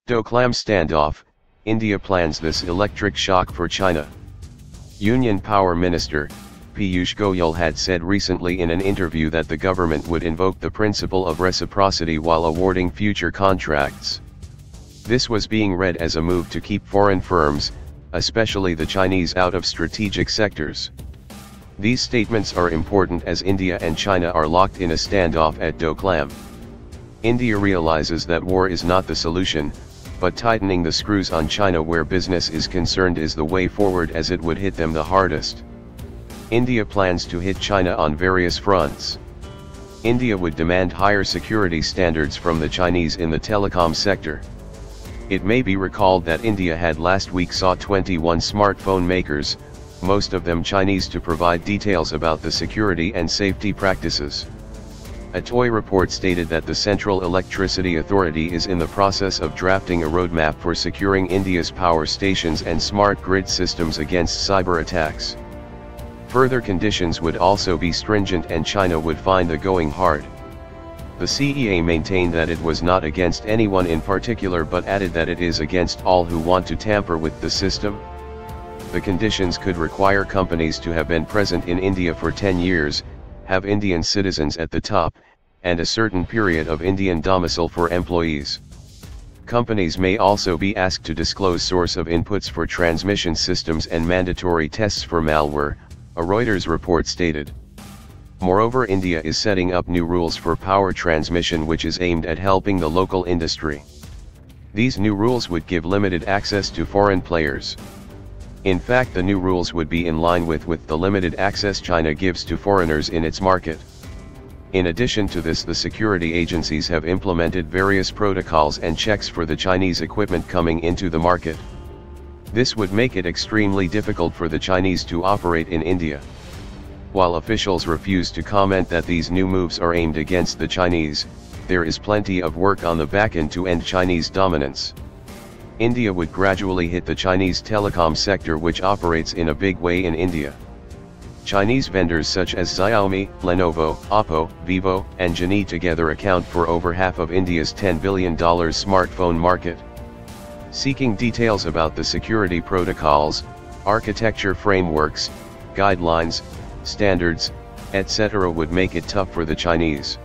Doklam standoff, India plans this electric shock for China. Union Power Minister, Piyush Goyal had said recently in an interview that the government would invoke the principle of reciprocity while awarding future contracts. This was being read as a move to keep foreign firms, especially the Chinese, out of strategic sectors. These statements are important as India and China are locked in a standoff at Doklam. India realizes that war is not the solution, but tightening the screws on China where business is concerned is the way forward, as it would hit them the hardest. India plans to hit China on various fronts. India would demand higher security standards from the Chinese in the telecom sector. It may be recalled that India had last week sought 21 smartphone makers, most of them Chinese, to provide details about the security and safety practices. A TOI report stated that the Central Electricity Authority is in the process of drafting a roadmap for securing India's power stations and smart grid systems against cyber attacks. Further conditions would also be stringent and China would find the going hard. The CEA maintained that it was not against anyone in particular, but added that it is against all who want to tamper with the system. The conditions could require companies to have been present in India for 10 years, have Indian citizens at the top, and a certain period of Indian domicile for employees. Companies may also be asked to disclose source of inputs for transmission systems and mandatory tests for malware, a Reuters report stated. Moreover, India is setting up new rules for power transmission which is aimed at helping the local industry. These new rules would give limited access to foreign players. In fact, the new rules would be in line with the limited access China gives to foreigners in its market. In addition to this, the security agencies have implemented various protocols and checks for the Chinese equipment coming into the market. This would make it extremely difficult for the Chinese to operate in India. While officials refuse to comment that these new moves are aimed against the Chinese, there is plenty of work on the back end to end Chinese dominance. India would gradually hit the Chinese telecom sector, which operates in a big way in India. Chinese vendors such as Xiaomi, Lenovo, Oppo, Vivo, and Genie together account for over half of India's $10 billion smartphone market. Seeking details about the security protocols, architecture frameworks, guidelines, standards, etc. would make it tough for the Chinese.